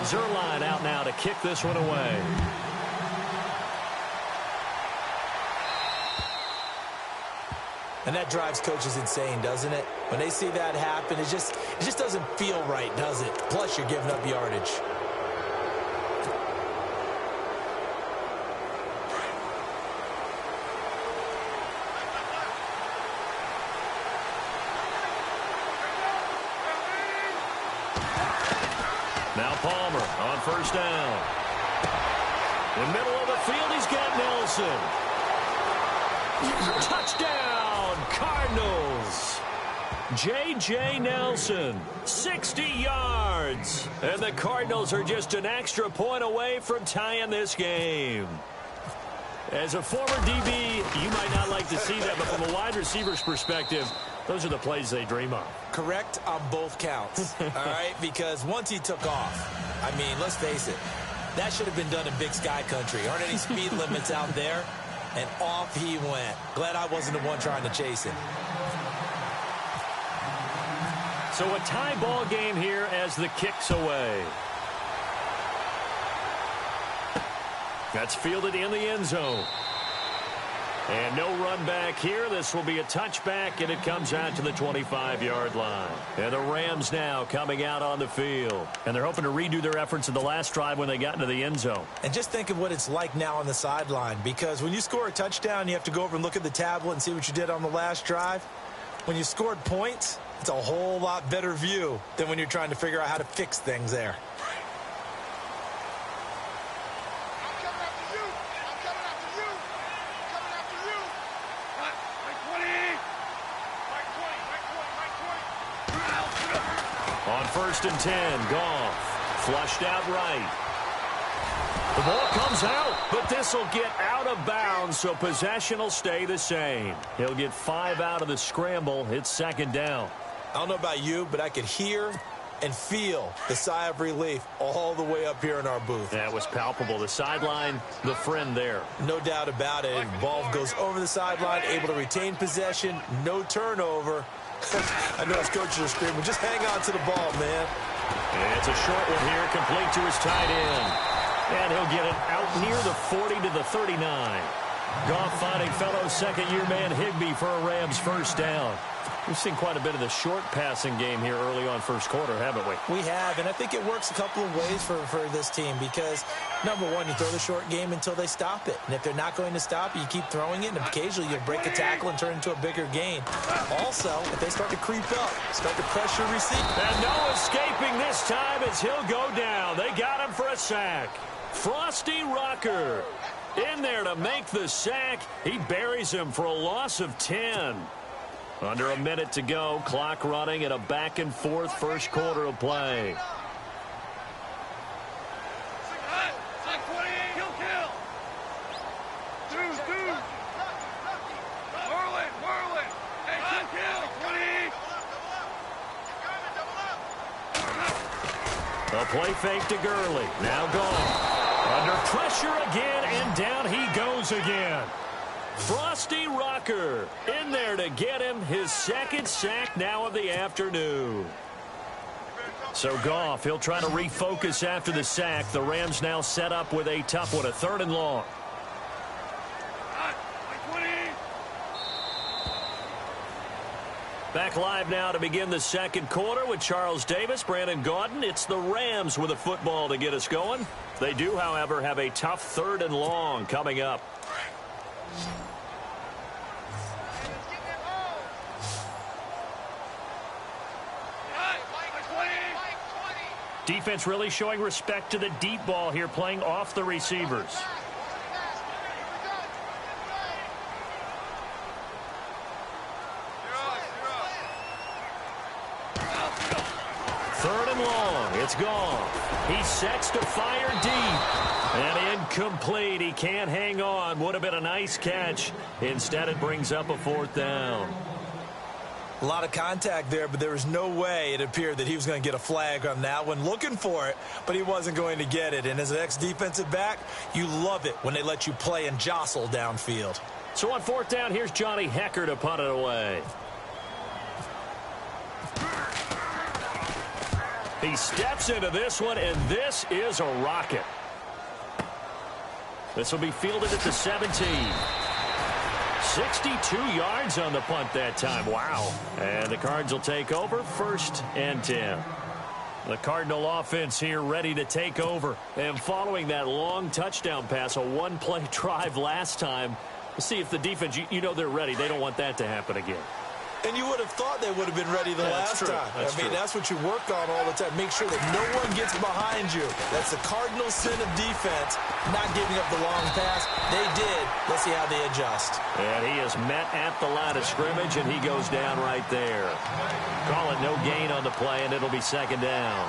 Zerline out now to kick this one away. And that drives coaches insane, doesn't it? When they see that happen, it just doesn't feel right, does it? Plus, you're giving up yardage. Now Palmer on first down. In the middle of the field, he's got Nelson. Touchdown, Cardinals. J.J. Nelson, 60 yards. And the Cardinals are just an extra point away from tying this game. As a former DB, you might not like to see that, but from a wide receiver's perspective, those are the plays they dream of. Correct on both counts, all right? Because once he took off, I mean, let's face it, that should have been done in Big Sky Country. Aren't any speed limits out there? And off he went. Glad I wasn't the one trying to chase him. So a tie ball game here as the kick's away. That's fielded in the end zone. And no run back here. This will be a touchback, and it comes out to the 25-yard line. And the Rams now coming out on the field. And they're hoping to redo their efforts in the last drive when they got into the end zone. And just think of what it's like now on the sideline, because when you score a touchdown, you have to go over and look at the tablet and see what you did on the last drive. When you scored points, it's a whole lot better view than when you're trying to figure out how to fix things there. First and 10, Goff, flushed out right. The ball comes out, but this will get out of bounds, so possession will stay the same. He'll get 5 out of the scramble. It's second down. I don't know about you, but I could hear and feel the sigh of relief all the way up here in our booth. That was palpable. The sideline, the friend there. No doubt about it. Ball goes over the sideline, able to retain possession, no turnover. I know his coaches are screaming, just hang on to the ball, man. And it's a short one here, complete to his tight end. And he'll get it out near the 40 to the 39. Goff finding fellow second-year man Higbee for a Rams first down. We've seen quite a bit of the short passing game here early on first quarter, haven't we? We have, and I think it works a couple of ways for this team because, number one, you throw the short game until they stop it. And if they're not going to stop it, you keep throwing it, and occasionally you break a tackle and turn it into a bigger gain. Also, if they start to creep up, start to pressure receive. And no escaping this time as he'll go down. They got him for a sack. Frosty Rocker in there to make the sack. He buries him for a loss of 10. Under a minute to go, clock running at a back-and-forth first quarter of play. A play fake to Gurley. Now gone. Under pressure again, and down he goes again. Frosty Rocker in there to get him his second sack now of the afternoon. So Goff, he'll try to refocus after the sack. The Rams now set up with a tough one, a 3rd and long. Back live now to begin the second quarter with Charles Davis, Brandon Gaudin. It's the Rams with a football to get us going. They do, however, have a tough 3rd and long coming up. Defense really showing respect to the deep ball here, playing off the receivers. Third and long. It's gone. He sets to fire deep. And incomplete. He can't hang on. Would have been a nice catch. Instead, it brings up a 4th down. A lot of contact there, but there was no way it appeared that he was going to get a flag on that one. Looking for it, but he wasn't going to get it. And as an ex-defensive back, you love it when they let you play and jostle downfield. So on 4th down, here's Johnny Hecker to punt it away. He steps into this one, and this is a rocket. This will be fielded at the 17. 62 yards on the punt that time. Wow. And the Cards will take over 1st and 10. The Cardinal offense here ready to take over. And following that long touchdown pass, a one-play drive last time, we'll see if the defense, you know they're ready. They don't want that to happen again. And you would have thought they would have been ready the last time. That's what you work on all the time. Make sure that no one gets behind you. That's the cardinal sin of defense, not giving up the long pass. They did. Let's see how they adjust. And he is met at the line of scrimmage, and he goes down right there. Call it no gain on the play, and it'll be 2nd down.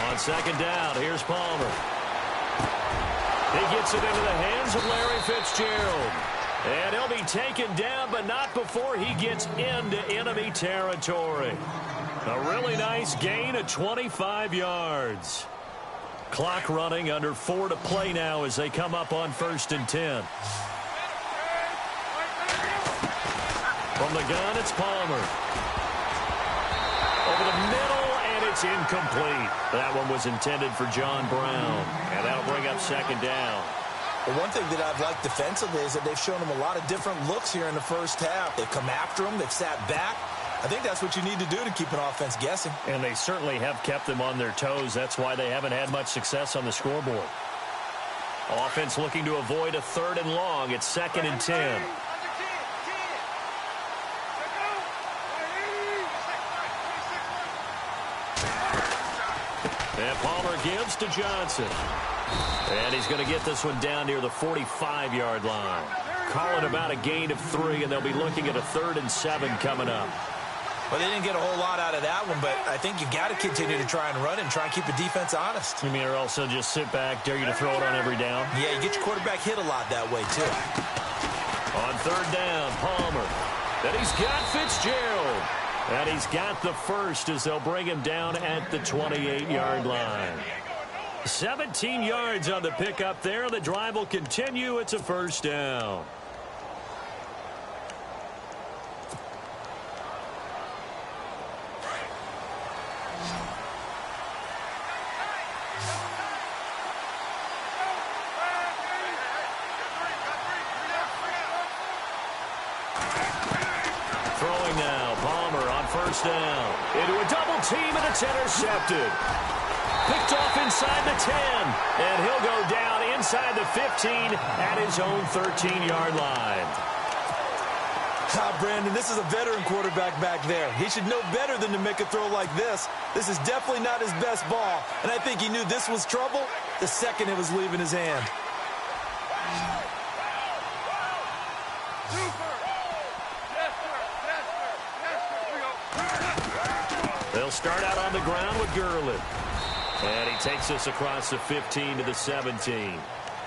On 2nd down, here's Palmer. He gets it into the hands of Larry Fitzgerald. And he'll be taken down, but not before he gets into enemy territory. A really nice gain of 25 yards. Clock running, under 4 to play now as they come up on 1st and 10. From the gun, it's Palmer. Over the middle, and it's incomplete. That one was intended for John Brown, and that'll bring up 2nd down. Well, one thing that I've liked defensively is that they've shown him a lot of different looks here in the first half. They've come after him. They've sat back. I think that's what you need to do to keep an offense guessing. And they certainly have kept them on their toes. That's why they haven't had much success on the scoreboard. Offense looking to avoid a 3rd and long. It's 2nd and 10. And Palmer gives to Johnson. And he's going to get this one down near the 45-yard line. Calling about a gain of 3, and they'll be looking at a 3rd and 7 coming up. Well, they didn't get a whole lot out of that one, but I think you got to continue to try and run and try and keep the defense honest. You mean, or also just sit back, dare you to throw it on every down? Yeah, you get your quarterback hit a lot that way, too. On 3rd down, Palmer. Then he's got Fitzgerald. And he's got the first as they'll bring him down at the 28-yard line. 17 yards on the pickup there. The drive will continue. It's a 1st down. Throwing now, Palmer on 1st down. Into a double team, and it's intercepted. Picked off inside the 10, and he'll go down inside the 15 at his own 13-yard line. Brandon, this is a veteran quarterback back there. He should know better than to make a throw like this. This is definitely not his best ball, and I think he knew this was trouble the second it was leaving his hand. They'll start out on the ground with Gurley. And he takes us across the 15 to the 17.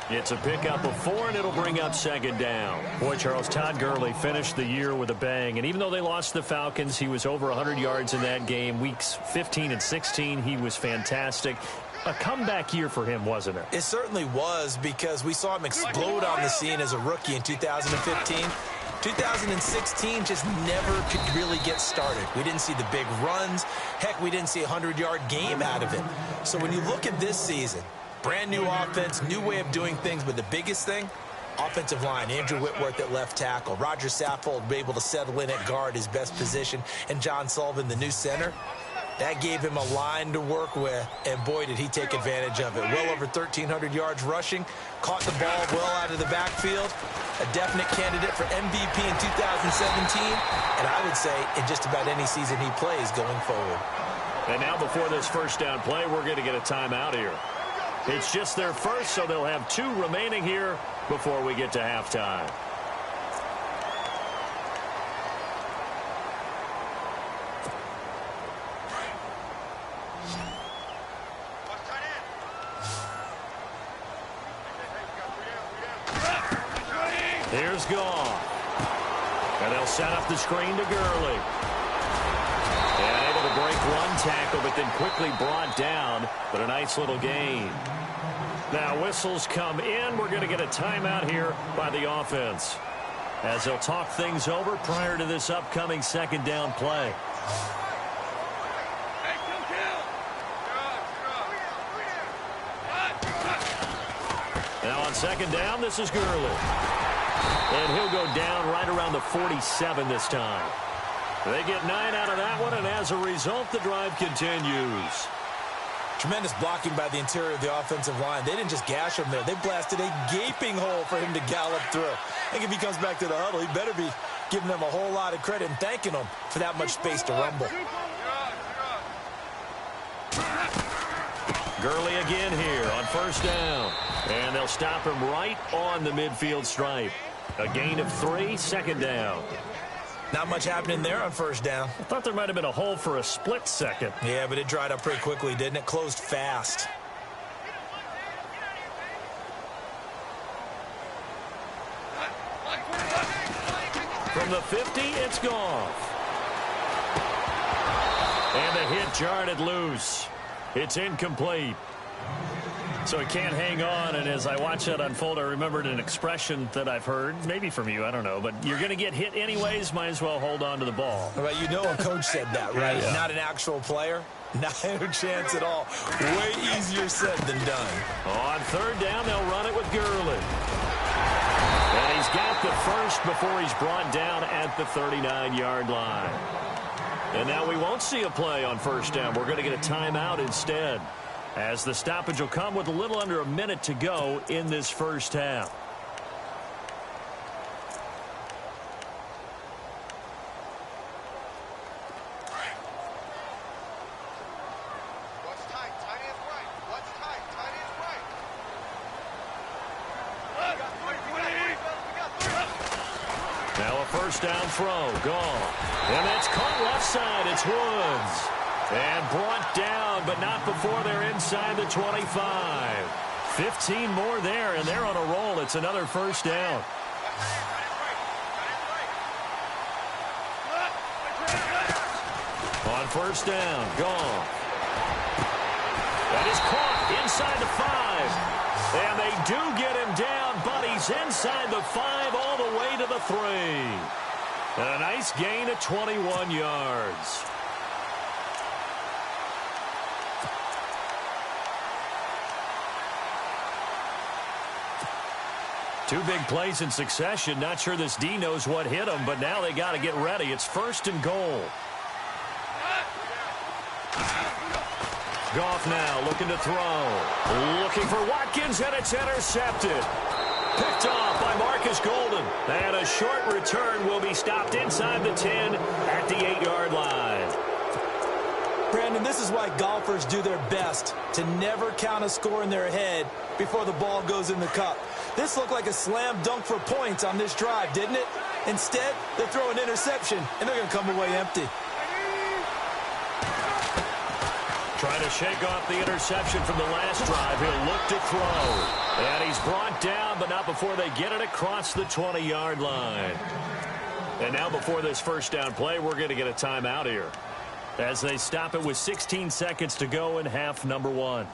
It's a pickup of 4, and it'll bring up 2nd down. Boy, Charles, Todd Gurley finished the year with a bang. And even though they lost the Falcons, he was over 100 yards in that game. Weeks 15 and 16, he was fantastic. A comeback year for him, wasn't it? It certainly was, because we saw him explode on the scene as a rookie in 2015. 2016 just never could really get started. We didn't see the big runs. Heck, we didn't see a 100-yard game out of it. So when you look at this season, brand new offense, new way of doing things, but the biggest thing, offensive line. Andrew Whitworth at left tackle. Roger Saffold able to settle in at guard, his best position, and John Sullivan, the new center. That gave him a line to work with, and boy, did he take advantage of it. Well over 1,300 yards rushing, caught the ball well out of the backfield, a definite candidate for MVP in 2017, and I would say in just about any season he plays going forward. And now before this 1st down play, we're going to get a timeout here. It's just their first, so they'll have 2 remaining here before we get to halftime. Here's Goff. And they'll set up the screen to Gurley. And able to break one tackle, but then quickly brought down. But a nice little gain. Now whistles come in. We're going to get a timeout here by the offense, as they'll talk things over prior to this upcoming second down play. Now on second down, this is Gurley. And he'll go down right around the 47 this time. They get 9 out of that one, and as a result, the drive continues. Tremendous blocking by the interior of the offensive line. They didn't just gash him there. They blasted a gaping hole for him to gallop through. I think if he comes back to the huddle, he better be giving them a whole lot of credit and thanking them for that much space to rumble. Gurley again here on first down. And they'll stop him right on the midfield stripe. A gain of 3, second down. Not much happening there on first down. I thought there might have been a hole for a split second. Yeah, but it dried up pretty quickly, didn't it? Closed fast. From the 50, it's Goff. And the hit jarred it loose. It's incomplete. So he can't hang on, and as I watch that unfold, I remembered an expression that I've heard, maybe from you, I don't know, but you're going to get hit anyways, might as well hold on to the ball. Well, you know a coach said that, right? Yeah. Not an actual player. Not a chance at all. Way easier said than done. On third down, they'll run it with Gurley. And he's got the first before he's brought down at the 39-yard line. And now we won't see a play on first down. We're going to get a timeout instead, as the stoppage will come with a little under a minute to go in this first half. Now a first down throw, gone. And that's caught left side. It's Woods. And brought down, but not before they're inside the 25. 15 more there, and they're on a roll. It's another first down. On first down, gone. That is caught inside the 5. And they do get him down, but he's inside the 5 all the way to the 3. And a nice gain of 21 yards. Two big plays in succession. Not sure this D knows what hit him, but now they got to get ready. It's first and goal. Goff now looking to throw. Looking for Watkins, and it's intercepted. Picked off by Marcus Golden. And a short return will be stopped inside the 10 at the 8-yard line. Brandon, this is why golfers do their best to never count a score in their head before the ball goes in the cup. This looked like a slam dunk for points on this drive, didn't it? Instead, they throw an interception, and they're going to come away empty. Trying to shake off the interception from the last drive. He'll look to throw. And he's brought down, but not before they get it across the 20-yard line. And now before this first down play, we're going to get a timeout here, as they stop it with 16 seconds to go in half number 1.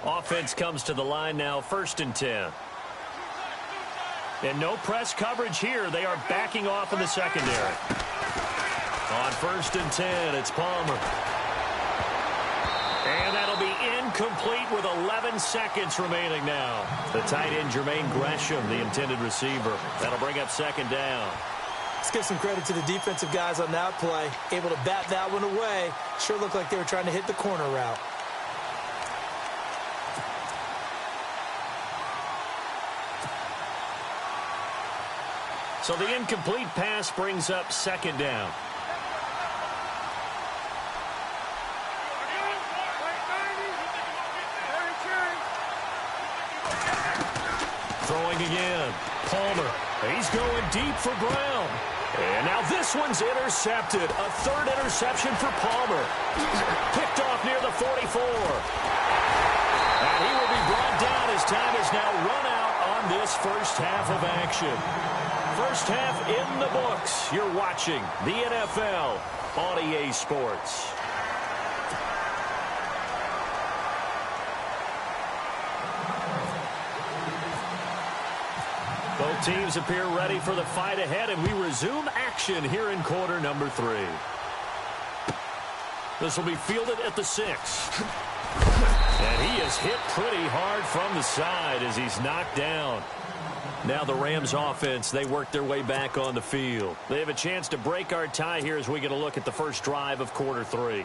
Offense comes to the line now, first and 10. And no press coverage here. They are backing off in the secondary. On first and 10, it's Palmer. And that'll be incomplete with 11 seconds remaining now. The tight end, Jermaine Gresham, the intended receiver. That'll bring up second down. Let's give some credit to the defensive guys on that play. Able to bat that one away. Sure looked like they were trying to hit the corner route. So the incomplete pass brings up second down. Throwing again. Palmer. He's going deep for Brown. And now this one's intercepted. A third interception for Palmer. Picked off near the 44. has now run out on this first half of action. First half in the books. You're watching the NFL on EA Sports. Both teams appear ready for the fight ahead, and we resume action here in quarter number 3. This will be fielded at the 6. And he is hit pretty hard from the side as he's knocked down. Now the Rams offense, they work their way back on the field. They have a chance to break our tie here as we get a look at the first drive of quarter 3.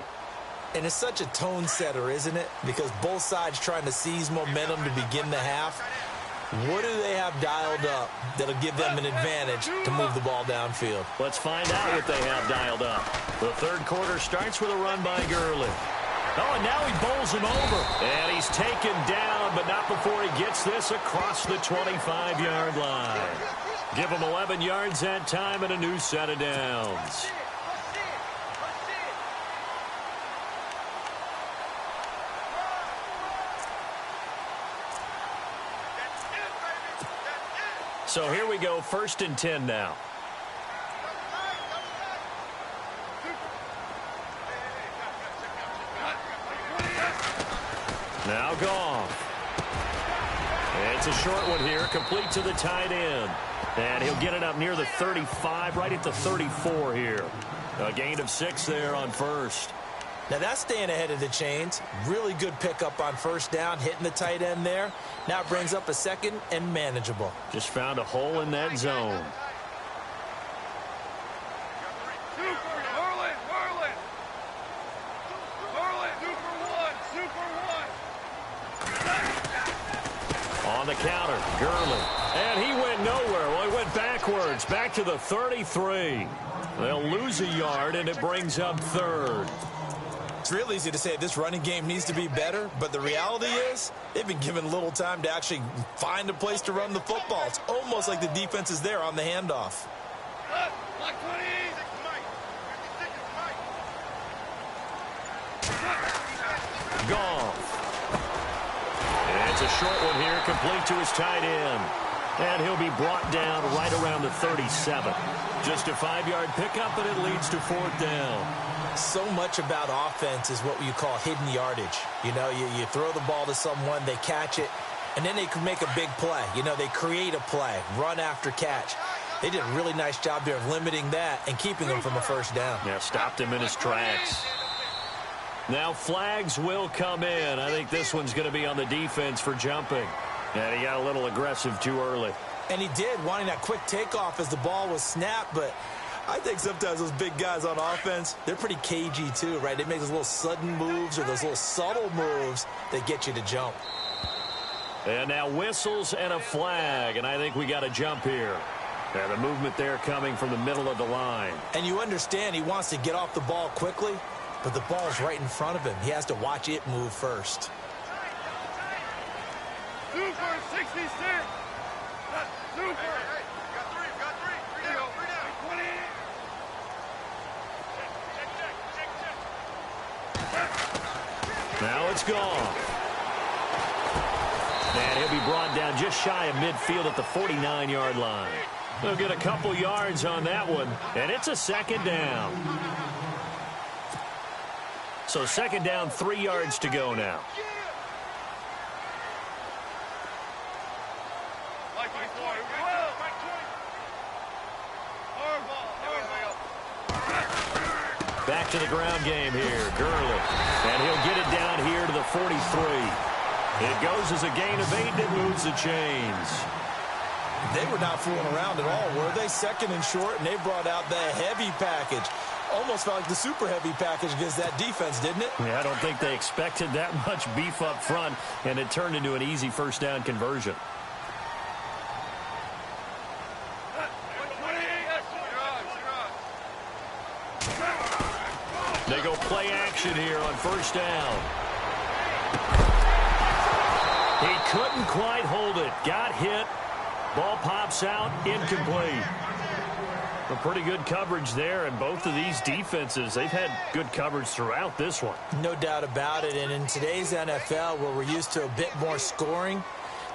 And it's such a tone setter, isn't it? Because both sides trying to seize momentum to begin the half. What do they have dialed up that'll give them an advantage to move the ball downfield? Let's find out what they have dialed up. The third quarter starts with a run by Gurley. Oh, and now he bowls him over. And he's taken down, but not before he gets this across the 25-yard line. Give him 11 yards that time and a new set of downs. So here we go, 1st and 10 now. Now Goff. It's a short one here, complete to the tight end. And he'll get it up near the 35, right at the 34 here. A gain of 6 there on first. Now that's staying ahead of the chains. Really good pickup on first down, hitting the tight end there. Now it brings up a 2nd and manageable. Just found a hole in that zone. On the counter, Gurley. And he went nowhere. Well, he went backwards, back to the 33. They'll lose a yard, and it brings up 3rd. It's real easy to say this running game needs to be better, but the reality is they've been given little time to actually find a place to run the football. It's almost like the defense is there on the handoff. Goff. It's a short one here, complete to his tight end. And he'll be brought down right around the 37. Just a 5-yard pickup, and it leads to 4th down. So much about offense is what you call hidden yardage. You know, you throw the ball to someone, they catch it, and then they can make a big play. You know, they create a play, run after catch. They did a really nice job there of limiting that and keeping him from a first down. Yeah, stopped him in his tracks. Now flags will come in. I think this one's going to be on the defense for jumping. And he got a little aggressive too early. And he did, wanting that quick takeoff as the ball was snapped, but I think sometimes those big guys on offense, they're pretty cagey too, right? They make those little sudden moves or those little subtle moves that get you to jump. And now whistles and a flag, and I think we got a jump here. And the movement there coming from the middle of the line. And you understand he wants to get off the ball quickly, but the ball's right in front of him. He has to watch it move first. Super 66. Super. Got three. Three down. 20. Now it's gone. And he'll be brought down just shy of midfield at the 49-yard line. They'll get a couple yards on that one, and it's a 2nd down. So 2nd down, 3 yards to go now. Back to the ground game here, Gurley. And he'll get it down here to the 43. It goes as a gain of 8, and it moves the chains. They were not fooling around at all, were they? 2nd and short, and they brought out the heavy package. Almost felt like the super heavy package against that defense, didn't it? Yeah, I don't think they expected that much beef up front, and it turned into an easy first down conversion. They go play action here on first down. He couldn't quite hold it. Got hit. Ball pops out, incomplete. A pretty good coverage there, and both of these defenses, they've had good coverage throughout this one. No doubt about it, and in today's NFL, where we're used to a bit more scoring,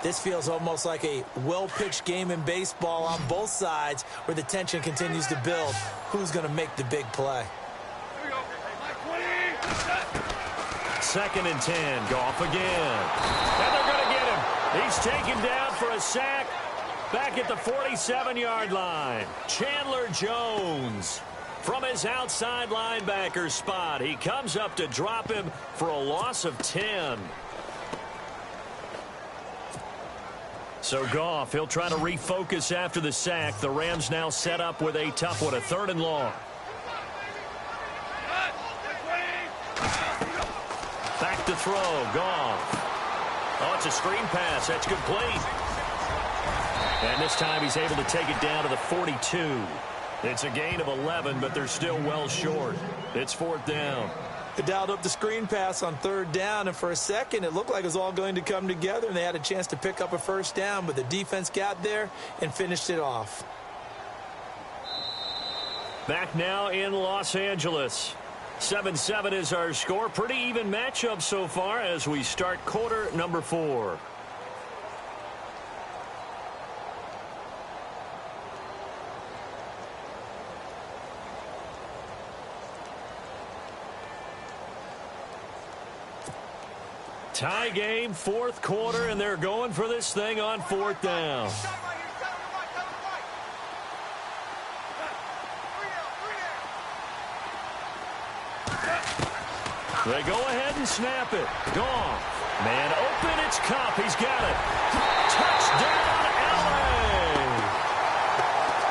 This feels almost like a well-pitched game in baseball on both sides where the tension continues to build. Who's going to make the big play? Here we go. 20. Second and 10. Goff again. And they're going to get him. He's taken down for a sack back at the 47-yard line. Chandler Jones from his outside linebacker spot. He comes up to drop him for a loss of 10. So Goff, he'll try to refocus after the sack. The Rams now set up with a tough one, a 3rd and long. Back to throw, Goff. Oh, it's a screen pass. That's complete. And this time he's able to take it down to the 42. It's a gain of 11, but they're still well short. It's 4th down. They dialed up the screen pass on 3rd down, and for a second it looked like it was all going to come together, and they had a chance to pick up a 1st down, but the defense got there and finished it off. Back now in Los Angeles. 7-7 is our score. Pretty even matchup so far as we start quarter number 4. Tie game, 4th quarter, and they're going for this thing on 4th down. They go ahead and snap it. Goff. Man open, it's Cup. He's got it. Touchdown, LA!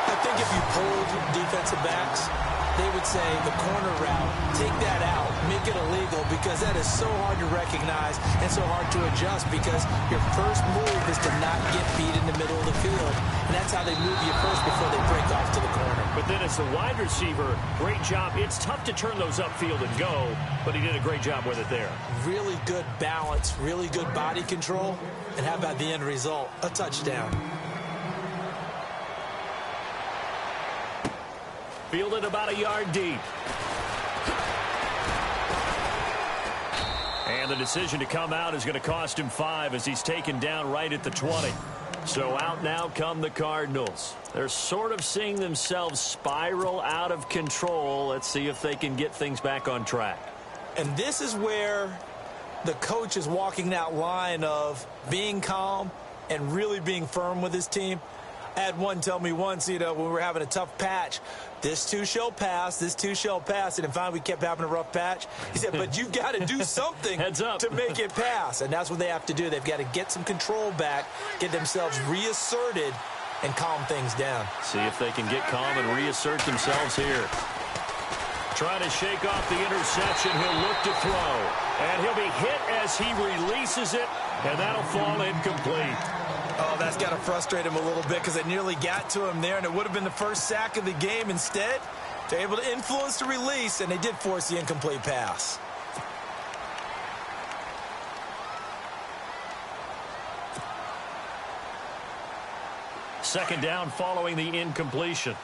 I think if you pulled defensive backs, they would say the corner route, take that out, make it illegal, because that is so hard to recognize and so hard to adjust, because your first move is to not get beat in the middle of the field. And that's how they move you first before they break off to the corner. But then as the wide receiver, great job. It's tough to turn those upfield and go, but he did a great job with it there. Really good balance, really good body control. And how about the end result? A touchdown. Fielded about a yard deep. And the decision to come out is going to cost him 5 as he's taken down right at the 20. So out now come the Cardinals. They're sort of seeing themselves spiral out of control. Let's see if they can get things back on track. And this is where the coach is walking that line of being calm and really being firm with his team. I had one tell me once, when we were having a tough patch, this too shall pass, this too shall pass. And finally we kept having a rough patch. He said, but you've got to do something Heads up. to make it pass. And that's what they have to do. They've got to get some control back, get themselves reasserted, and calm things down. See if they can get calm and reassert themselves here. Trying to shake off the interception. He'll look to throw. And he'll be hit as he releases it, and that'll fall incomplete. Oh, that's got to frustrate him a little bit because they nearly got to him there, and it would have been the first sack of the game. Instead, they're able to influence the release, and they did force the incomplete pass. Second down following the incompletion.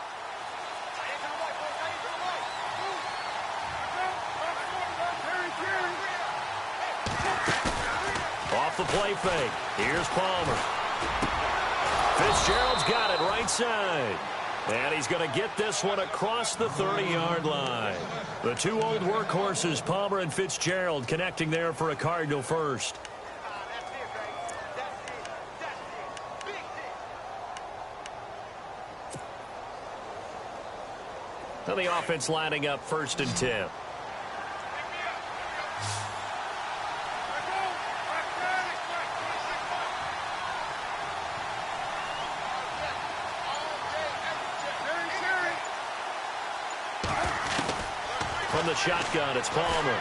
Off the play fake. Here's Palmer. Fitzgerald's got it right side. And he's going to get this one across the 30-yard line. The two old workhorses, Palmer and Fitzgerald, connecting there for a Cardinal first. Now the offense lining up 1st and 10. From the shotgun, it's Palmer.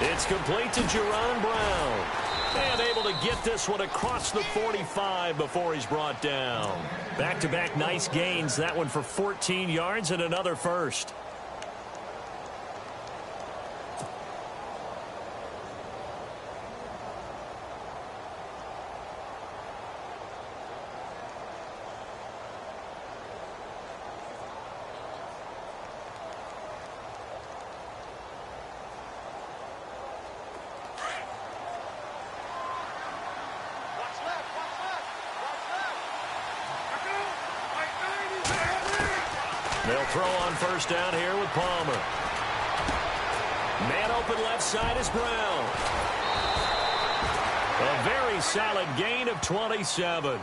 It's complete to Jerron Brown. And able to get this one across the 45 before he's brought down. Back-to-back nice gains. That one for 14 yards and another first. They'll throw on first down here with Palmer. Man open left side is Brown. A very solid gain of 27.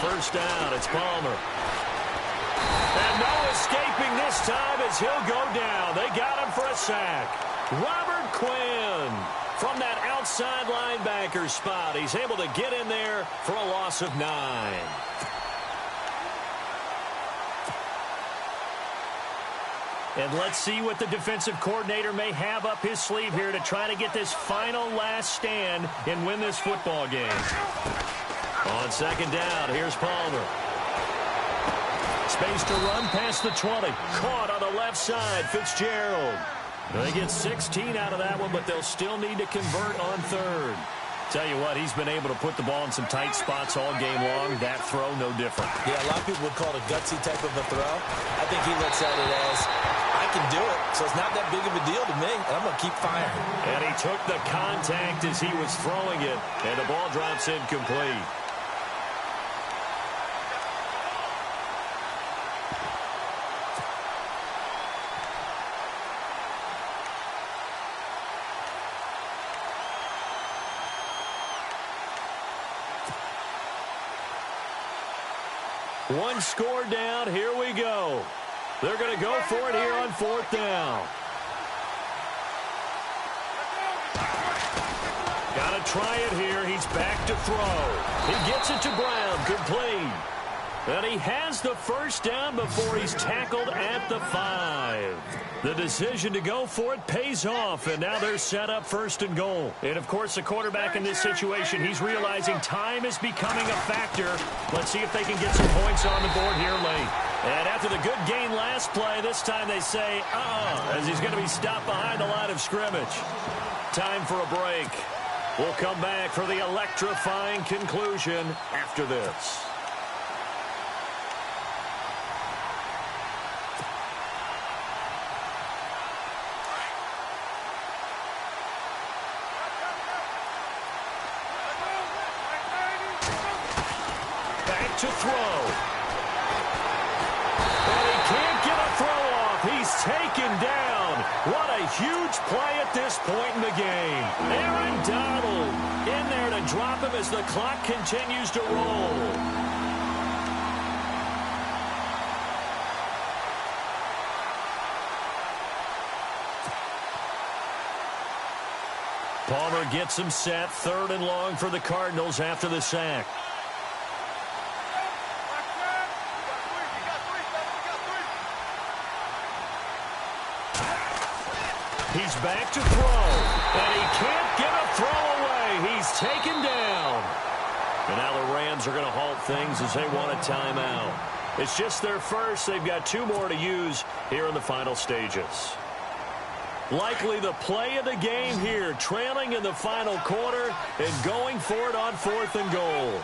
First down, it's Palmer. And no escaping this time as he'll go down. They got him for a sack. Robert Quinn from that outside linebacker spot. He's able to get in there for a loss of 9. And let's see what the defensive coordinator may have up his sleeve here to try to get this final last stand and win this football game. On second down, here's Palmer. Space to run past the 20. Caught on the left side, Fitzgerald. They get 16 out of that one, but they'll still need to convert on third. Tell you what, he's been able to put the ball in some tight spots all game long. That throw, no different. Yeah, a lot of people would call it a gutsy type of a throw. I think he looks at it as, I can do it, so it's not that big of a deal to me, and I'm going to keep firing. And he took the contact as he was throwing it, and the ball drops incomplete. One score down. Here we go. They're going to go for it here on fourth down. Got to try it here. He's back to throw. He gets it to Brown. Complete. And he has the first down before he's tackled at the 5. The decision to go for it pays off, and now they're set up first and goal. And, of course, the quarterback in this situation, he's realizing time is becoming a factor. Let's see if they can get some points on the board here late. And after the good gain last play, this time they say, as he's going to be stopped behind the line of scrimmage. Time for a break. We'll come back for the electrifying conclusion after this. To throw. And he can't get a throw off. He's taken down. What a huge play at this point in the game. Aaron Donald in there to drop him as the clock continues to roll. Palmer gets him set. 3rd and long for the Cardinals after the sack. He's back to throw, and he can't get a throw away. He's taken down. And now the Rams are going to halt things as they want a timeout. It's just their first. They've got 2 more to use here in the final stages. Likely the play of the game here, trailing in the final quarter and going for it on 4th and goal.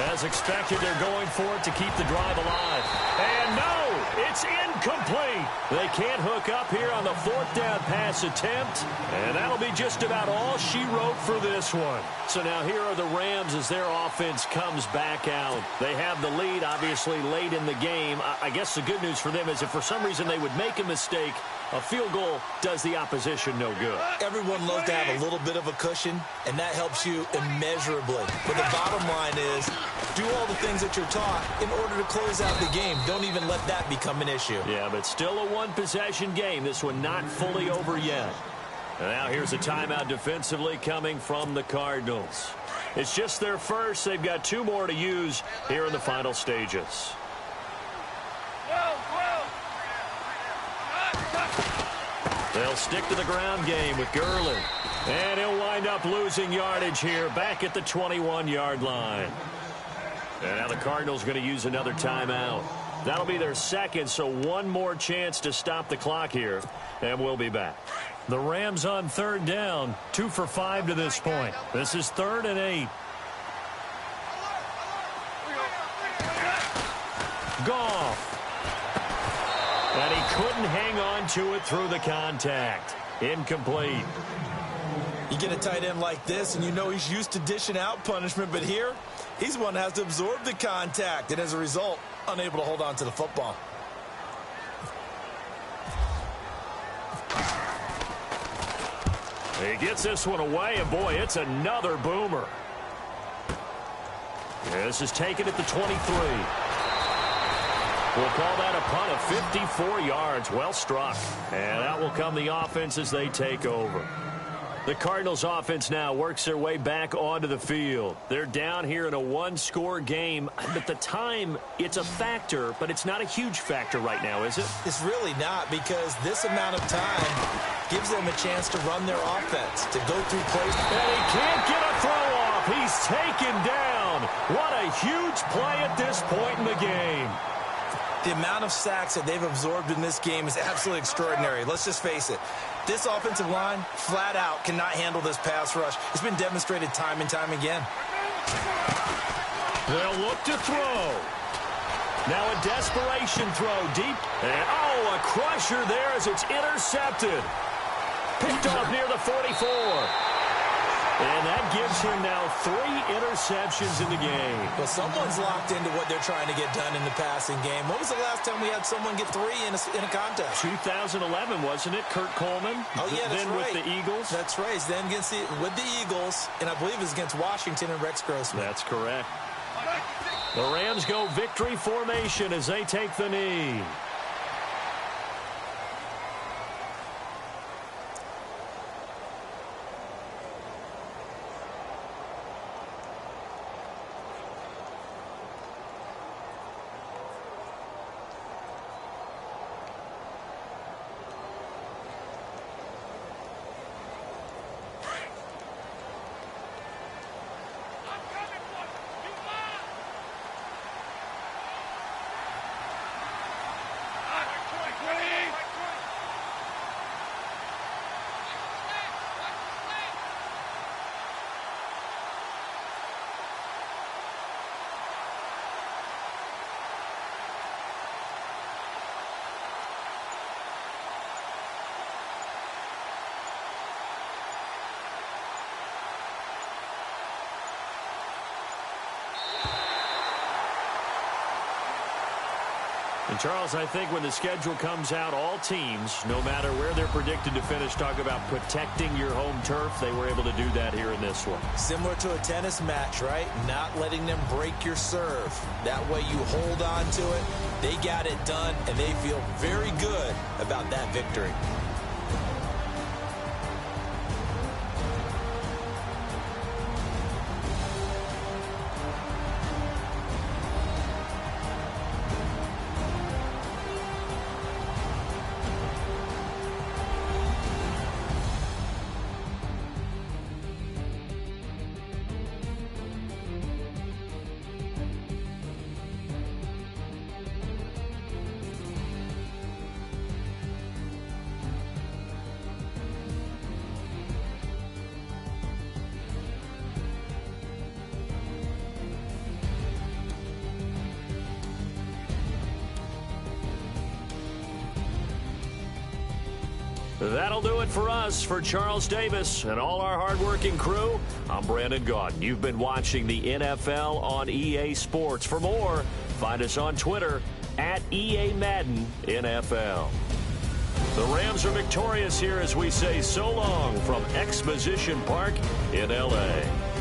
As expected, they're going for it to keep the drive alive. And no, it's incomplete. They can't hook up here on the 4th down pass attempt. And that'll be just about all she wrote for this one. So now here are the Rams as their offense comes back out. They have the lead, obviously, late in the game. I guess the good news for them is if for some reason they would make a mistake, a field goal does the opposition no good. Everyone loves to have a little bit of a cushion, and that helps you immeasurably. But the bottom line is, do all the things that you're taught in order to close out the game. Don't even let that become an issue. Yeah, but still a one-possession game. This one not fully over yet. And now here's a timeout defensively coming from the Cardinals. It's just their first. They've got 2 more to use here in the final stages. They'll stick to the ground game with Gurley. And he'll wind up losing yardage here back at the 21-yard line. And now the Cardinals going to use another timeout. That'll be their second, so one more chance to stop the clock here. And we'll be back. The Rams on 3rd down, 2 for 5 to this point. This is 3rd and 8. Goff. And he couldn't hang on to it through the contact. Incomplete. You get a tight end like this, and you know he's used to dishing out punishment, but here, he's the one that has to absorb the contact, and as a result, unable to hold on to the football. He gets this one away, and boy, it's another boomer. This is taken at the 23. We'll call that a punt of 54 yards. Well struck. And out will come the offense as they take over. The Cardinals offense now works their way back onto the field. They're down here in a one-score game. At the time, it's a factor, but it's not a huge factor right now, is it? It's really not, because this amount of time gives them a chance to run their offense, to go through plays. And he can't get a throw off. He's taken down. What a huge play at this point in the game. The amount of sacks that they've absorbed in this game is absolutely extraordinary. Let's just face it. This offensive line, flat out, cannot handle this pass rush. It's been demonstrated time and time again. They'll look to throw. Now a desperation throw deep. And, oh, a crusher there as it's intercepted. Picked off near the 44. And that gives him now 3 interceptions in the game. Well, someone's locked into what they're trying to get done in the passing game. When was the last time we had someone get 3 in a contest? 2011, wasn't it? Kurt Coleman? Oh, yeah, that's then right. With the Eagles? That's right. Then with the Eagles, and I believe it was against Washington and Rex Grossman. That's correct. The Rams go victory formation as they take the knee. And, Charles, I think when the schedule comes out, all teams, no matter where they're predicted to finish, talk about protecting your home turf. They were able to do that here in this one. Similar to a tennis match, right? Not letting them break your serve. That way you hold on to it. They got it done, and they feel very good about that victory. That'll do it for us. For Charles Davis and all our hardworking crew, I'm Brandon Gaudin. You've been watching the NFL on EA Sports. For more, find us on Twitter at EA Madden NFL. The Rams are victorious here as we say so long from Exposition Park in L.A.